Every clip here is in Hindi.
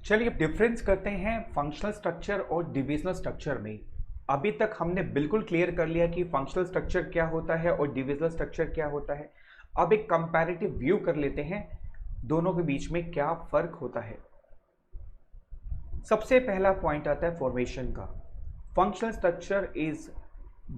चलिए अब डिफरेंस करते हैं फंक्शनल स्ट्रक्चर और डिविजनल स्ट्रक्चर में। अभी तक हमने बिल्कुल क्लियर कर लिया कि फंक्शनल स्ट्रक्चर क्या होता है और डिविजनल स्ट्रक्चर क्या होता है। अब एक कंपैरेटिव व्यू कर लेते हैं दोनों के बीच में क्या फर्क होता है। सबसे पहला पॉइंट आता है फॉर्मेशन का। Functional structure is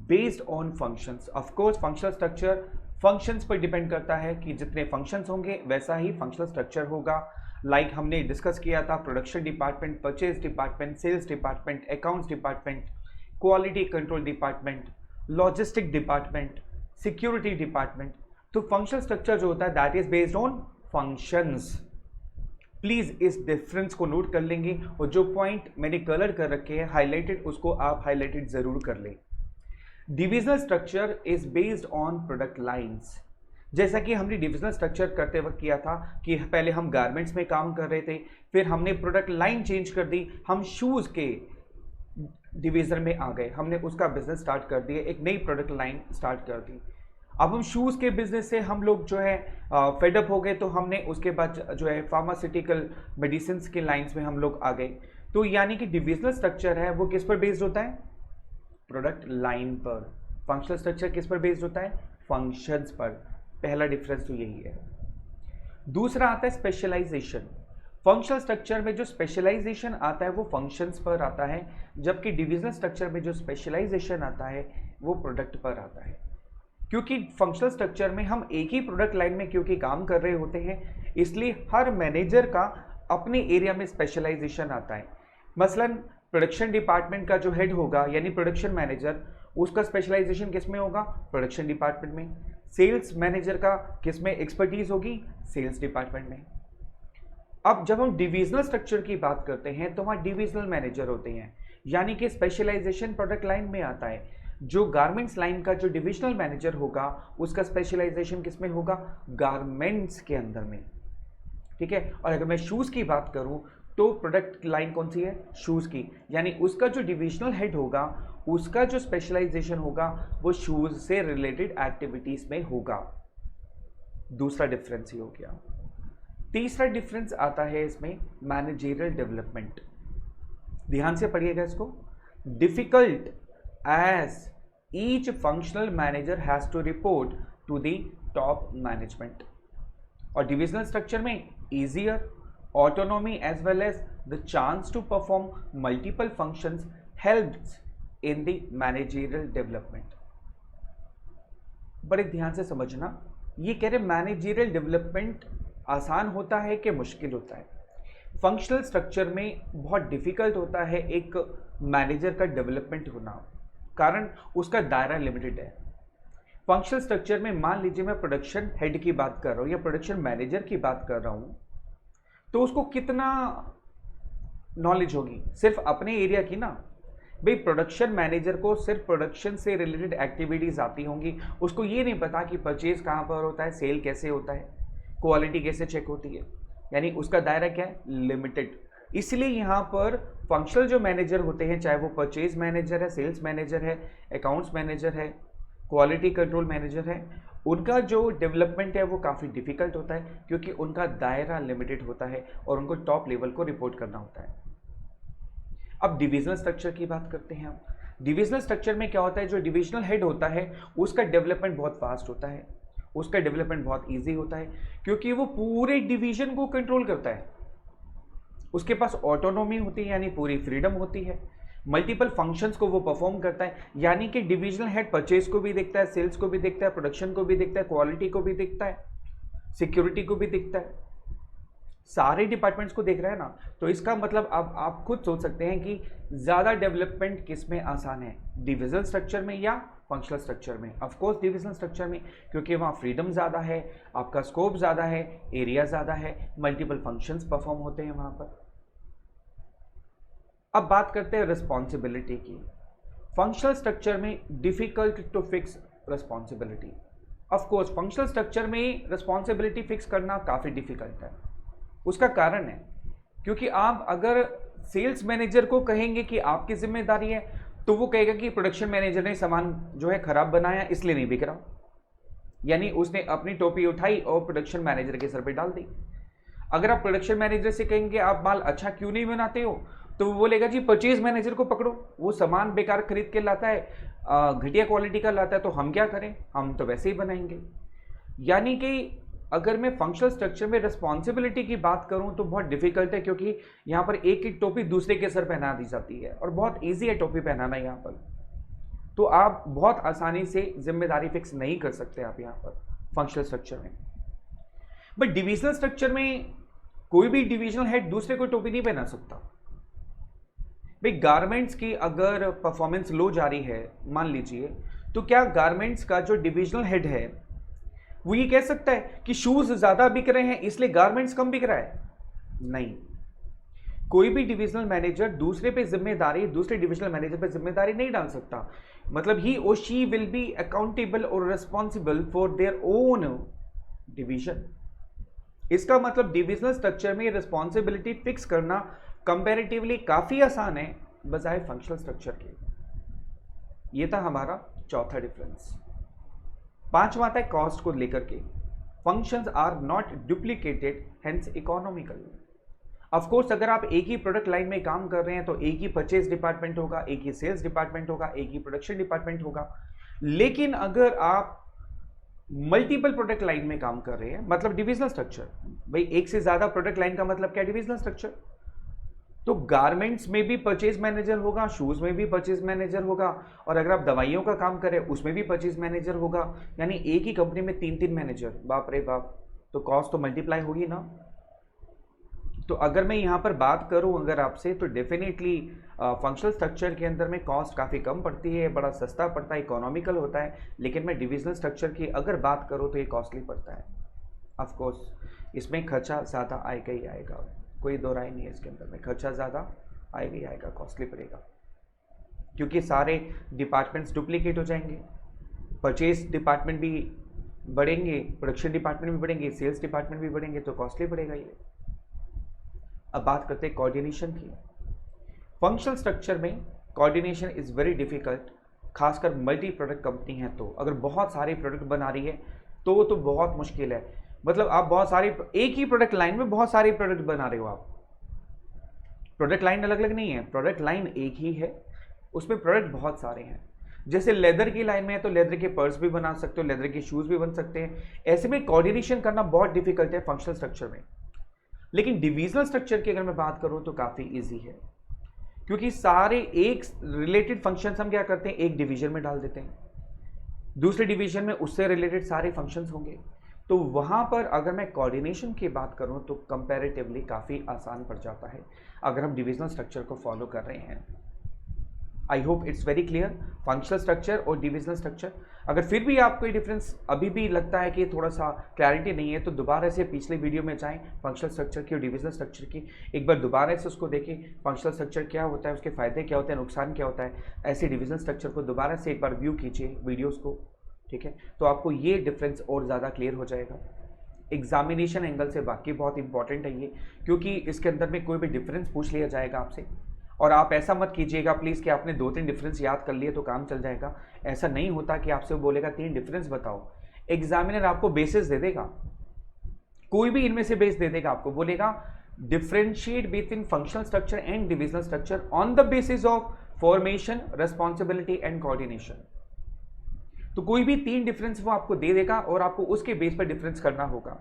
based on functions. Of course functional structure functions पर डिपेंड करता है कि जितने फंक्शंस होंगे वैसा ही फंक्शनल स्ट्रक्चर होगा। लाइक हमने डिस्कस किया था production department, purchase department, sales department, accounts department, quality control department, logistic department, security department. तो फंक्शनल स्ट्रक्चर जो होता है that is based on functions. Please इस डिफरेंस को नोट कर लेंगे और जो पॉइंट मैंने कलर कर रखे हैं हाईलाइटेड उसको आप हाईलाइटेड जरूर कर लें। Divisional structure is based on product lines. जैसा कि हमने डिविजनल स्ट्रक्चर करते वक्त किया था कि पहले हम गारमेंट्स में काम कर रहे थे, फिर हमने प्रोडक्ट लाइन चेंज कर दी, हम शूज के डिवीजन में आ गए, हमने उसका बिजनेस स्टार्ट कर दिया, एक नई प्रोडक्ट लाइन स्टार्ट कर दी। अब हम शूज़ के बिजनेस से हम लोग जो है फेडअप हो गए, तो हमने उसके बाद जो है फार्मास्यूटिकल मेडिसिन के लाइंस में हम लोग आ गए। तो यानी कि डिविजनल स्ट्रक्चर है वो किस पर बेस्ड होता है? प्रोडक्ट लाइन पर। फंक्शनल स्ट्रक्चर किस पर बेस्ड होता है? फंक्शंस पर। पहला डिफरेंस तो यही है। दूसरा आता है स्पेशलाइजेशन। फंक्शनल स्ट्रक्चर में जो स्पेशलाइजेशन आता है वो फंक्शंस पर आता है, जबकि डिविजनल स्ट्रक्चर में जो स्पेशलाइजेशन आता है वो प्रोडक्ट पर आता है। क्योंकि फंक्शनल स्ट्रक्चर में हम एक ही प्रोडक्ट लाइन में क्योंकि काम कर रहे होते हैं, इसलिए हर मैनेजर का अपने एरिया में स्पेशलाइजेशन आता है। मसलन प्रोडक्शन डिपार्टमेंट का जो हेड होगा यानी प्रोडक्शन मैनेजर, उसका स्पेशलाइजेशन किस में होगा? प्रोडक्शन डिपार्टमेंट में। सेल्स मैनेजर का किस में एक्सपर्टीज होगी? सेल्स डिपार्टमेंट में। अब जब हम डिविजनल स्ट्रक्चर की बात करते हैं तो वहाँ डिविजनल मैनेजर होते हैं, यानी कि स्पेशलाइजेशन प्रोडक्ट लाइन में आता है। जो गारमेंट्स लाइन का जो डिविजनल मैनेजर होगा उसका स्पेशलाइजेशन किस में होगा? गारमेंट्स के अंदर में। ठीक है। और अगर मैं शूज़ की बात करूं तो प्रोडक्ट लाइन कौन सी है? शूज़ की, यानी उसका जो डिविजनल हेड होगा उसका जो स्पेशलाइजेशन होगा वो शूज़ से रिलेटेड एक्टिविटीज़ में होगा। दूसरा डिफरेंस ही हो गया। तीसरा डिफरेंस आता है इसमें मैनेजरियल डेवलपमेंट। ध्यान से पढ़िएगा इसको। Difficult as each functional manager has to report to the top management। और डिविजनल स्ट्रक्चर में easier, autonomy as well as the chance to perform multiple functions helps in the managerial development। बड़े ध्यान से समझना, ये कह रहे मैनेजरियल डेवलपमेंट आसान होता है कि मुश्किल होता है? फंक्शनल स्ट्रक्चर में बहुत डिफिकल्ट होता है एक मैनेजर का डेवलपमेंट होना, कारण उसका दायरा लिमिटेड है। फंक्शनल स्ट्रक्चर में मान लीजिए मैं प्रोडक्शन हेड की बात कर रहा हूँ या प्रोडक्शन मैनेजर की बात कर रहा हूँ, तो उसको कितना नॉलेज होगी? सिर्फ अपने एरिया की ना। भाई प्रोडक्शन मैनेजर को सिर्फ प्रोडक्शन से रिलेटेड एक्टिविटीज आती होंगी, उसको ये नहीं पता कि परचेज कहाँ पर होता है, सेल कैसे होता है, क्वालिटी कैसे चेक होती है, यानी उसका दायरा क्या है? लिमिटेड। इसलिए यहाँ पर फंक्शनल जो मैनेजर होते हैं, चाहे वो परचेज मैनेजर है, सेल्स मैनेजर है, अकाउंट्स मैनेजर है, क्वालिटी कंट्रोल मैनेजर है, उनका जो डेवलपमेंट है वो काफ़ी डिफिकल्ट होता है क्योंकि उनका दायरा लिमिटेड होता है और उनको टॉप लेवल को रिपोर्ट करना होता है। अब डिविजनल स्ट्रक्चर की बात करते हैं हम। डिविजनल स्ट्रक्चर में क्या होता है? जो डिविजनल हेड होता है उसका डेवलपमेंट बहुत फास्ट होता है, उसका डेवलपमेंट बहुत ईजी होता है क्योंकि वो पूरे डिवीजन को कंट्रोल करता है। उसके पास ऑटोनॉमी होती है यानी पूरी फ्रीडम होती है। मल्टीपल फंक्शंस को वो परफॉर्म करता है, यानी कि डिविजनल हेड परचेज को भी देखता है, सेल्स को भी देखता है, प्रोडक्शन को भी देखता है, क्वालिटी को भी देखता है, सिक्योरिटी को भी देखता है, सारे डिपार्टमेंट्स को देख रहा है ना। तो इसका मतलब अब आप खुद सोच सकते हैं कि ज़्यादा डेवलपमेंट किस में आसान है, डिविजनल स्ट्रक्चर में या फंक्शनल स्ट्रक्चर में? ऑफ कोर्स डिविजनल स्ट्रक्चर में, क्योंकि वहाँ फ्रीडम ज़्यादा है, आपका स्कोप ज़्यादा है, एरिया ज़्यादा है, मल्टीपल फंक्शंस परफॉर्म होते हैं वहाँ पर। अब बात करते हैं रिस्पॉन्सिबिलिटी की। फंक्शनल स्ट्रक्चर में difficult to fix responsibility. Of course functional structure में रिस्पॉन्सिबिलिटी फिक्स करना काफ़ी डिफिकल्ट है। उसका कारण है क्योंकि आप अगर सेल्स मैनेजर को कहेंगे कि आपकी जिम्मेदारी है, तो वो कहेगा कि प्रोडक्शन मैनेजर ने सामान जो है खराब बनाया इसलिए नहीं बिक रहा, यानी उसने अपनी टोपी उठाई और प्रोडक्शन मैनेजर के सर पे डाल दी। अगर आप प्रोडक्शन मैनेजर से कहेंगे आप माल अच्छा क्यों नहीं बनाते हो, तो वो बोलेगा जी परचेज मैनेजर को पकड़ो, वो सामान बेकार खरीद के लाता है, घटिया क्वालिटी का लाता है, तो हम क्या करें, हम तो वैसे ही बनाएंगे। यानी कि अगर मैं फंक्शनल स्ट्रक्चर में रिस्पॉन्सिबिलिटी की बात करूं तो बहुत डिफिकल्ट है, क्योंकि यहां पर एक एक टोपी दूसरे के सर पहना दी जाती है और बहुत ईजी है टोपी पहनाना यहां पर। तो आप बहुत आसानी से जिम्मेदारी फिक्स नहीं कर सकते आप यहां पर फंक्शनल स्ट्रक्चर में। बट डिविजनल स्ट्रक्चर में कोई भी डिविजनल हेड दूसरे को टोपी नहीं पहना सकता। भाई गारमेंट्स की अगर परफॉर्मेंस लो जा रही है मान लीजिए, तो क्या गारमेंट्स का जो डिविजनल हेड है वो ये कह सकता है कि शूज ज्यादा बिक रहे हैं इसलिए गारमेंट्स कम बिक रहा है? नहीं। कोई भी डिविजनल मैनेजर दूसरे पे जिम्मेदारी, दूसरे डिविजनल मैनेजर पे जिम्मेदारी नहीं डाल सकता। मतलब ही और शी विल बी अकाउंटेबल और responsible for their own division. इसका मतलब डिविजनल स्ट्रक्चर में रिस्पॉन्सिबिलिटी फिक्स करना कंपैरेटिवली काफी आसान है बजाय फंक्शनल स्ट्रक्चर के। ये था हमारा चौथा डिफरेंस। पांचवा आता है कॉस्ट को लेकर के। Functions are not duplicated hence economical. Of course अगर आप एक ही प्रोडक्ट लाइन में काम कर रहे हैं तो एक ही परचेज डिपार्टमेंट होगा, एक ही सेल्स डिपार्टमेंट होगा, एक ही प्रोडक्शन डिपार्टमेंट होगा। लेकिन अगर आप मल्टीपल प्रोडक्ट लाइन में काम कर रहे हैं, मतलब डिविजनल स्ट्रक्चर, भाई एक से ज्यादा प्रोडक्ट लाइन का मतलब क्या, डिविजनल स्ट्रक्चर। तो गारमेंट्स में भी परचेज मैनेजर होगा, शूज में भी परचेज मैनेजर होगा, और अगर आप दवाइयों का काम करें उसमें भी परचेज मैनेजर होगा। यानी एक ही कंपनी में 3-3 मैनेजर, बाप रे बाप, तो कॉस्ट तो मल्टीप्लाई होगी ना। तो अगर मैं यहाँ पर बात करूँ अगर आपसे, तो डेफिनेटली फंक्शनल स्ट्रक्चर के अंदर में कॉस्ट काफ़ी कम पड़ती है, बड़ा सस्ता पड़ता है, इकोनॉमिकल होता है। लेकिन मैं डिविजनल स्ट्रक्चर की अगर बात करूँ तो ये कॉस्टली पड़ता है। ऑफकोर्स इसमें खर्चा ज़्यादा आएगा ही आएगा, कोई दो राय नहीं है इसके अंदर में, खर्चा ज़्यादा आएगा ही आएगा, कॉस्टली पड़ेगा, क्योंकि सारे डिपार्टमेंट्स डुप्लीकेट हो जाएंगे। परचेज डिपार्टमेंट भी बढ़ेंगे, प्रोडक्शन डिपार्टमेंट भी बढ़ेंगे, सेल्स डिपार्टमेंट भी बढ़ेंगे, तो कॉस्टली पड़ेगा ये। अब बात करते हैं कोऑर्डिनेशन की। फंक्शनल स्ट्रक्चर में कोऑर्डिनेशन इज़ वेरी डिफिकल्ट, खासकर मल्टी प्रोडक्ट कंपनी है तो। अगर बहुत सारे प्रोडक्ट बना रही है तो बहुत मुश्किल है। मतलब आप बहुत सारी, एक ही प्रोडक्ट लाइन में बहुत सारे प्रोडक्ट बना रहे हो आप, प्रोडक्ट लाइन अलग अलग नहीं है, प्रोडक्ट लाइन एक ही है, उसमें प्रोडक्ट बहुत सारे हैं। जैसे लेदर की लाइन में है तो लेदर के पर्स भी बना सकते हो, लेदर के शूज भी बन सकते हैं। ऐसे में कोऑर्डिनेशन करना बहुत डिफिकल्ट है फंक्शनल स्ट्रक्चर में। लेकिन डिविजनल स्ट्रक्चर की अगर मैं बात करूं तो काफी इजी है, क्योंकि सारे एक रिलेटेड फंक्शंस हम क्या करते हैं, एक डिवीजन में डाल देते हैं, दूसरे डिवीजन में उससे रिलेटेड सारे फंक्शंस होंगे। तो वहां पर अगर मैं कोऑर्डिनेशन की बात करूं तो कंपैरेटिवली काफी आसान पड़ जाता है अगर हम डिविजनल स्ट्रक्चर को फॉलो कर रहे हैं। I hope it's very clear, functional structure और डिविजनल स्ट्रक्चर। अगर फिर भी आपको ये डिफरेंस अभी भी लगता है कि थोड़ा सा क्लैरिटी नहीं है, तो दोबारा से पिछले वीडियो में जाएं, फंक्शनल स्ट्रक्चर की और डिविजनल स्ट्रक्चर की, एक बार दोबारा से उसको देखें, फंक्शनल स्ट्रक्चर क्या होता है, उसके फायदे क्या होते हैं, नुकसान क्या होता है। ऐसे डिविजनल स्ट्रक्चर को दोबारा से एक बार व्यू कीजिए वीडियोज़ को, ठीक है, तो आपको ये डिफरेंस और ज़्यादा क्लियर हो जाएगा। एग्जामिनेशन एंगल से बाकी बहुत इंपॉर्टेंट है ये, क्योंकि इसके अंदर में कोई भी डिफरेंस पूछ लिया जाएगा आपसे, और आप ऐसा मत कीजिएगा प्लीज़ कि आपने 2-3 डिफरेंस याद कर लिए तो काम चल जाएगा। ऐसा नहीं होता कि आपसे वो बोलेगा 3 डिफरेंस बताओ। एग्जामिनर आपको बेसिस दे देगा, कोई भी इनमें से बेस दे देगा, आपको बोलेगा differentiate between functional structure and divisional structure on the basis of formation, responsibility and coordination. तो कोई भी 3 डिफरेंस वो आपको दे देगा और आपको उसके बेस पर डिफरेंस करना होगा।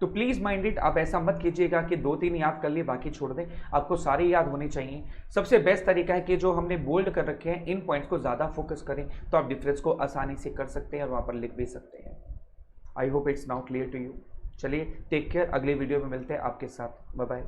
तो प्लीज़ माइंड इट, आप ऐसा मत कीजिएगा कि 2-3 याद कर लिए बाकी छोड़ दें, आपको सारे याद होने चाहिए। सबसे बेस्ट तरीका है कि जो हमने बोल्ड कर रखे हैं इन पॉइंट्स को ज़्यादा फोकस करें, तो आप डिफरेंस को आसानी से कर सकते हैं और वहाँ पर लिख भी सकते हैं। I hope it's now clear to you. चलिए टेक केयर, अगले वीडियो में मिलते हैं आपके साथ, बाय बाय।